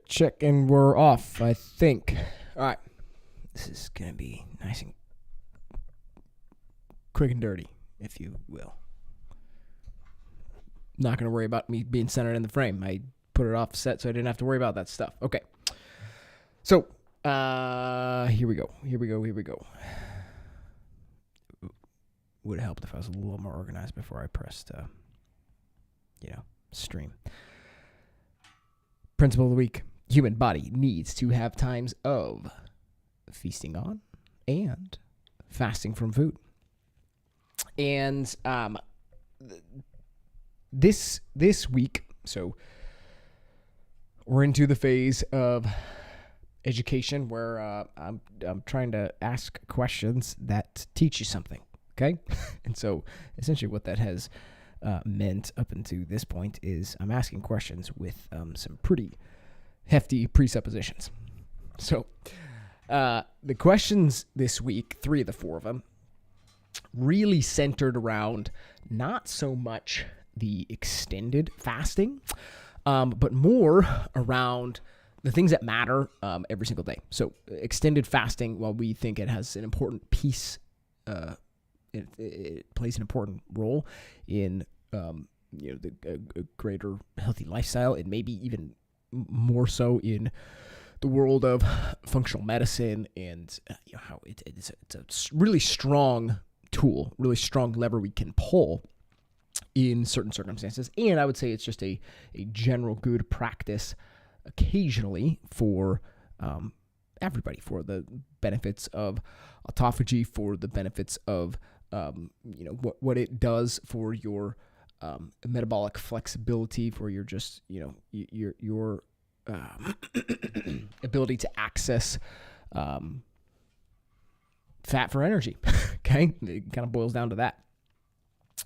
Check, and we're off, I think. All right. This is going to be nice and quick and dirty, if you will. Not going to worry about me being centered in the frame. I put it off set so I didn't have to worry about that stuff. Okay. So, here we go. Would have helped if I was a little more organized before I pressed, stream. Principle of the week. Human body needs to have times of feasting on and fasting from food. And this week, so we're into the phase of education where I'm trying to ask questions that teach you something, okay? And so essentially what that has meant up until this point is I'm asking questions with some pretty hefty presuppositions. So the questions this week, 3 of the 4 of them, really centered around not so much the extended fasting, but more around the things that matter every single day. So extended fasting, while we think it has an important piece, it plays an important role in a greater healthy lifestyle, and maybe even more so in the world of functional medicine, and how it's a really strong tool, really strong lever we can pull in certain circumstances. And I would say it's just a general good practice occasionally for everybody, for the benefits of autophagy, for the benefits of what it does for your metabolic flexibility, for your just your ability to access fat for energy. Okay, it kind of boils down to that.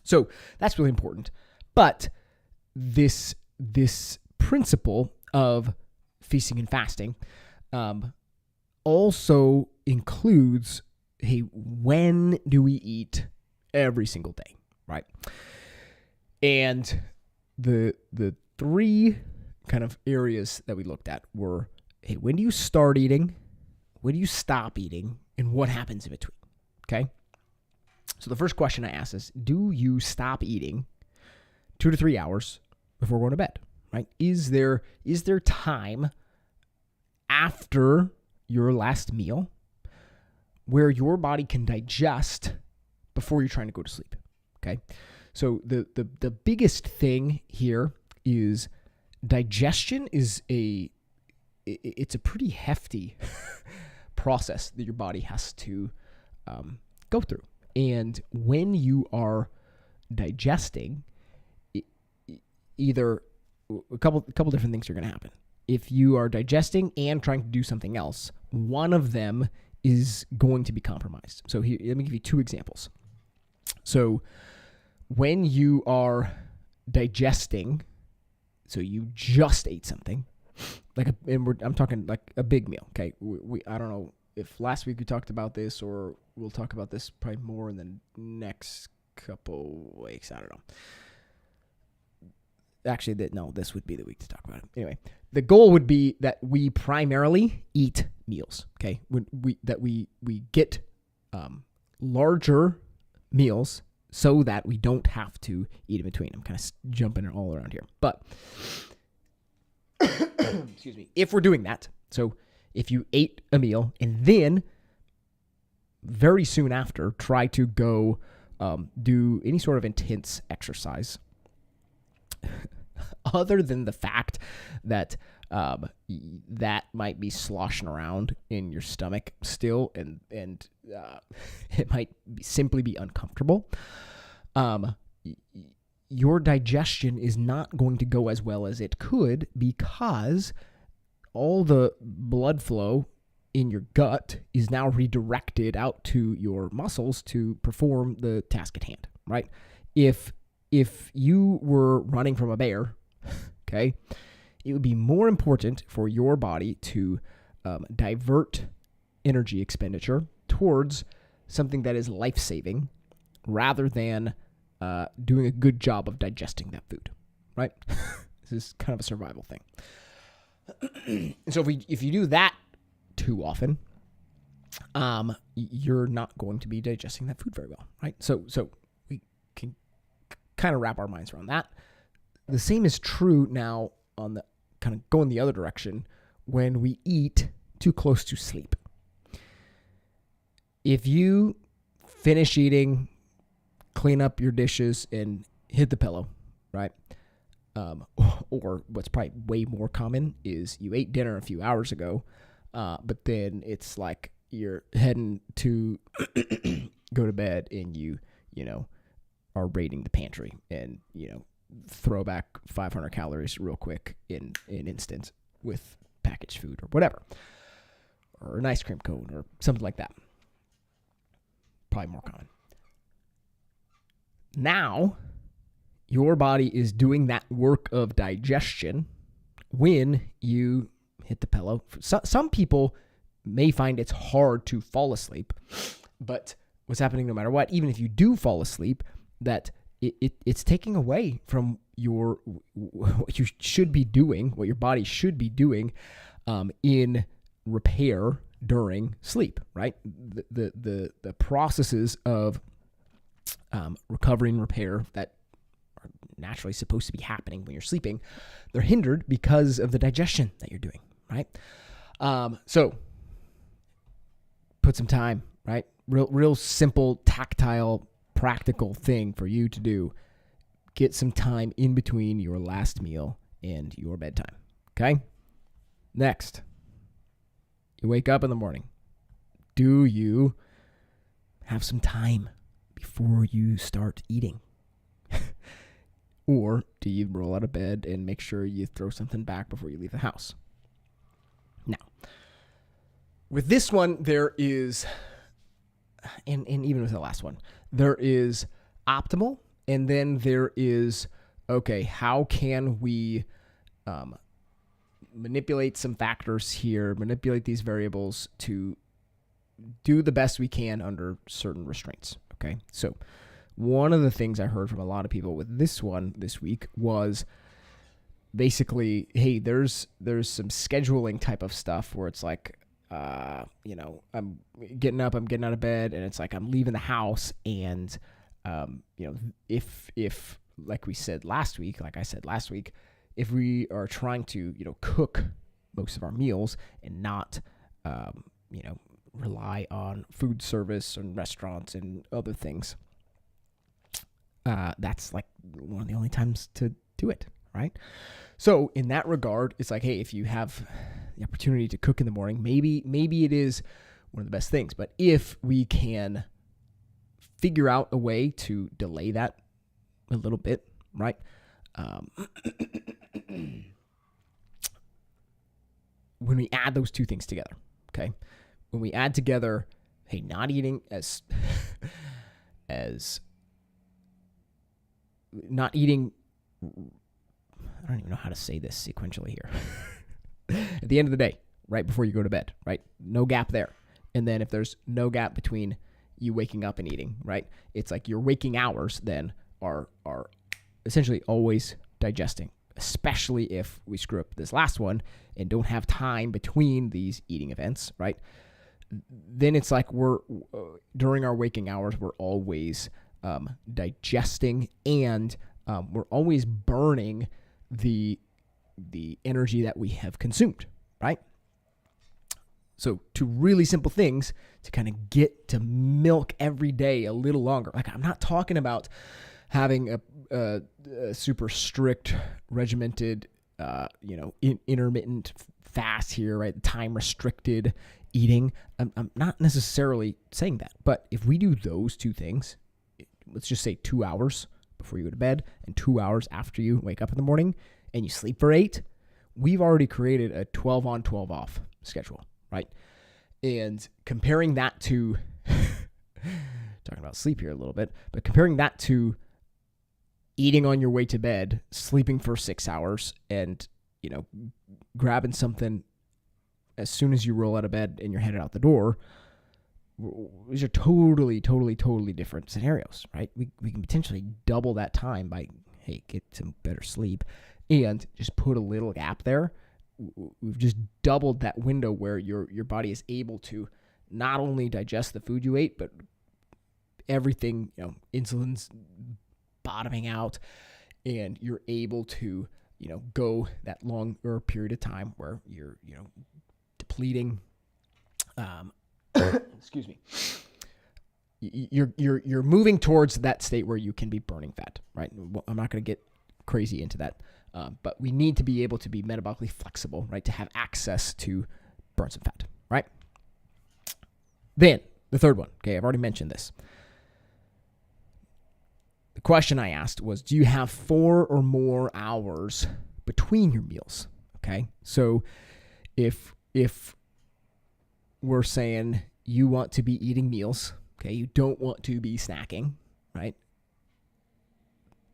So that's really important. But this principle of feasting and fasting also includes, hey, when do we eat every single day, right? And the 3 kind of areas that we looked at were, hey, when do you start eating? When do you stop eating? And what happens in between? Okay? So the first question I asked is, do you stop eating 2 to 3 hours before going to bed, right? Is there time after your last meal where your body can digest before you're trying to go to sleep, okay? So the biggest thing here is digestion is it's a pretty hefty process that your body has to go through. And when you are digesting, either a couple different things are going to happen. If you are digesting and trying to do something else, one of them is going to be compromised. So here, let me give you 2 examples. So when you are digesting, so you just ate something, I'm talking like a big meal. Okay, I don't know if last week we talked about this, or we'll talk about this probably more in the next couple weeks. I don't know. Actually, this would be the week to talk about it. Anyway, the goal would be that we primarily eat meals. Okay, we get larger meals so that we don't have to eat in between. I'm kind of jumping all around here, but excuse me. If we're doing that, so if you ate a meal and then very soon after try to go do any sort of intense exercise, other than the fact that that might be sloshing around in your stomach still, and it might simply be uncomfortable, your digestion is not going to go as well as it could, because all the blood flow in your gut is now redirected out to your muscles to perform the task at hand, right? If you were running from a bear, okay, it would be more important for your body to divert energy expenditure towards something that is life-saving rather than doing a good job of digesting that food, right? This is kind of a survival thing. So if you do that too often, you're not going to be digesting that food very well, right? So we can kind of wrap our minds around that. The same is true now on the kind of going the other direction when we eat too close to sleep. If you finish eating, clean up your dishes, and hit the pillow, right? Or what's probably way more common is you ate dinner a few hours ago, but then it's like you're heading to go to bed and you are raiding the pantry and, throw back 500 calories real quick in an instant with packaged food or whatever, or an ice cream cone or something like that. Probably more common. Now, your body is doing that work of digestion when you hit the pillow. Some people may find it's hard to fall asleep, but what's happening no matter what, even if you do fall asleep, that it's taking away from what you should be doing, what your body should be doing in repair during sleep, right? The processes of recovery and repair that are naturally supposed to be happening when you're sleeping, they're hindered because of the digestion that you're doing, right? So put some time, right? Real simple, tactile, practical thing for you to do. Get some time in between your last meal and your bedtime, okay? Next, you wake up in the morning. Do you have some time before you start eating? Or do you roll out of bed and make sure you throw something back before you leave the house? Now, with this one, there is, and even with the last one, there is optimal, and then there is, okay, how can we manipulate some factors here, manipulate these variables to do the best we can under certain restraints, okay? So one of the things I heard from a lot of people with this one this week was basically, hey, there's some scheduling type of stuff where it's like, I'm getting up, I'm getting out of bed, and it's like I'm leaving the house, and if like I said last week, if we are trying to cook most of our meals and not rely on food service and restaurants and other things, that's like one of the only times to do it, right? So in that regard, it's like, hey, if you have the opportunity to cook in the morning, maybe it is one of the best things. But if we can figure out a way to delay that a little bit, right? When we add those two things together, okay? When we add together, hey, not eating as not eating, I don't even know how to say this sequentially here. At the end of the day, right before you go to bed, right? No gap there. And then if there's no gap between you waking up and eating, right? It's like your waking hours then are essentially always digesting, especially if we screw up this last one and don't have time between these eating events, right? Then it's like we're during our waking hours, we're always digesting, and we're always burning the energy that we have consumed, right? So two really simple things to kind of get to milk every day a little longer. Like, I'm not talking about having a super strict, regimented, intermittent fast here, right? Time restricted eating. I'm not necessarily saying that, but if we do those two things, let's just say 2 hours before you go to bed and 2 hours after you wake up in the morning, and you sleep for 8, we've already created a 12 on, 12 off schedule, right? And comparing that to, talking about sleep here a little bit, but comparing that to eating on your way to bed, sleeping for 6 hours, and, grabbing something as soon as you roll out of bed and you're headed out the door, these are totally different scenarios, right? We can potentially double that time by, hey, get some better sleep, and just put a little gap there we've just doubled that window where your body is able to not only digest the food you ate, but everything, insulin's bottoming out, and you're able to, go that longer period of time where you're, depleting, excuse me, you're moving towards that state where you can be burning fat, right? I'm not going to get crazy into that, but we need to be able to be metabolically flexible, right, to have access to burn some fat, right? Then the third one, okay, I've already mentioned this. The question I asked was, do you have 4 or more hours between your meals? Okay, so if we're saying you want to be eating meals, okay, you don't want to be snacking, right?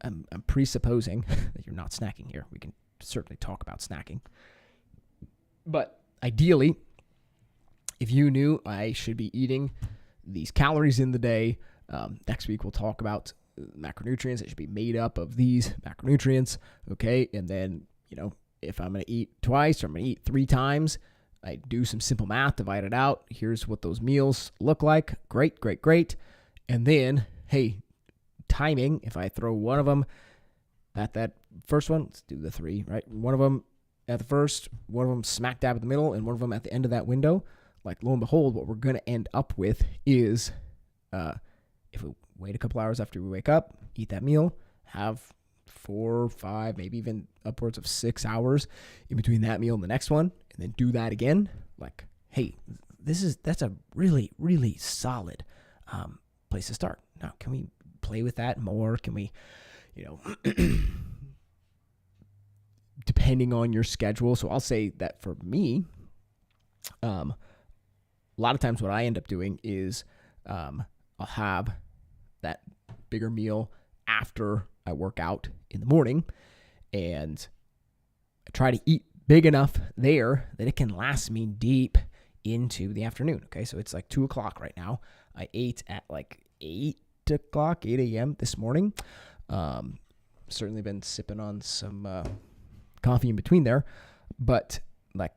I'm presupposing that you're not snacking here. We can certainly talk about snacking. But ideally, if you knew I should be eating these calories in the day, next week we'll talk about macronutrients. It should be made up of these macronutrients, okay? And then, if I'm going to eat twice or I'm going to eat 3 times, I do some simple math, divide it out. Here's what those meals look like. Great. And then, hey, timing, if I throw one of them at that first one, let's do the 3, right? One of them at the first, one of them smack dab in the middle, and one of them at the end of that window. Like, lo and behold, what we're going to end up with is, if we wait a couple hours after we wake up, eat that meal, have 4, 5, maybe even upwards of 6 hours in between that meal and the next one, and then do that again. Like, hey, that's a really, really solid place to start. Now, can we play with that more? Can we, depending on your schedule? So I'll say that for me, a lot of times what I end up doing is I'll have that bigger meal after I work out in the morning, and I try to eat big enough there that it can last me deep into the afternoon. Okay, so it's like 2 o'clock right now. I ate at like 8 a.m. this morning. Certainly been sipping on some coffee in between there, but like,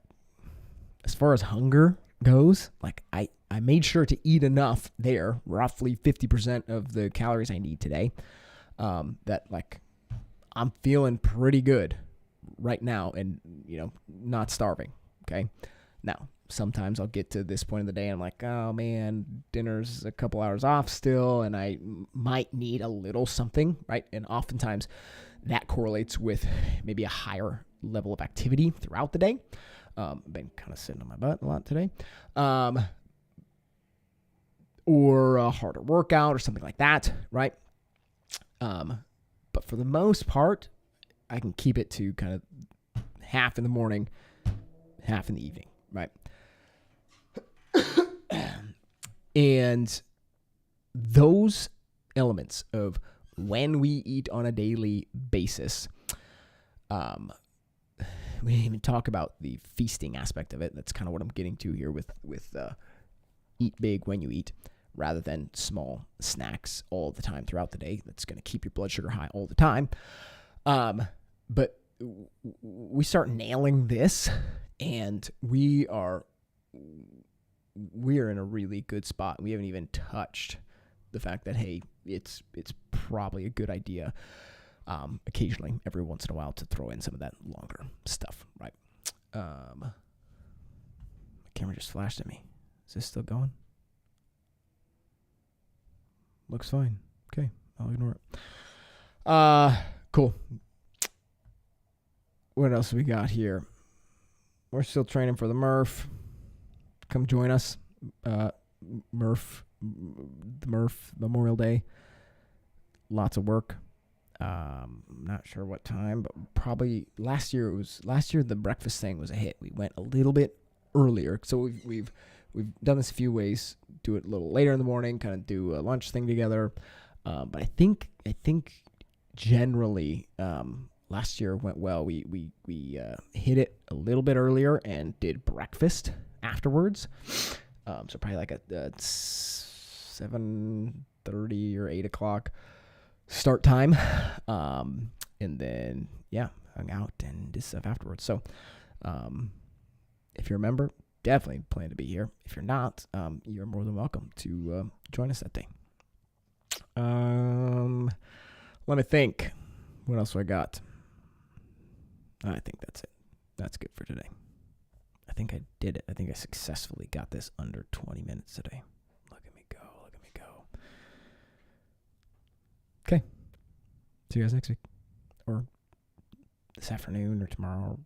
as far as hunger goes, like I made sure to eat enough there, roughly 50% of the calories I need today, that like I'm feeling pretty good right now and, not starving. Okay. Now, sometimes I'll get to this point of the day and I'm like, oh man, dinner's a couple hours off still, and I might need a little something, right? And oftentimes that correlates with maybe a higher level of activity throughout the day. I've been kind of sitting on my butt a lot today. Or a harder workout or something like that, right? But for the most part, I can keep it to kind of half in the morning, half in the evening, right? And those elements of when we eat on a daily basis, we didn't even talk about the feasting aspect of it. That's kind of what I'm getting to here with eat big when you eat, rather than small snacks all the time throughout the day. That's going to keep your blood sugar high all the time. But we start nailing this, and we are in a really good spot. We haven't even touched the fact that, hey, it's probably a good idea occasionally, every once in a while, to throw in some of that longer stuff, right? My camera just flashed at me. Is this still going? Looks fine. Okay, I'll ignore it. Cool. What else we got here? We're still training for the Murph. Come join us. The Murph Memorial Day. Lots of work. I'm not sure what time, but probably last year the breakfast thing was a hit. We went a little bit earlier, so we've done this a few ways. Do it a little later in the morning, kind of do a lunch thing together. But I think generally last year went well. We hit it a little bit earlier and did breakfast afterwards. So probably like at 7:30 or 8 o'clock start time. And then hung out and did stuff afterwards. So If you're a member, definitely plan to be here. If you're not, you're more than welcome to join us that day. Let me think. What else do I got? I think that's it. That's good for today. I think I did it. I think I successfully got this under 20 minutes today. Look at me go. Look at me go. Okay. See you guys next week. Or this afternoon or tomorrow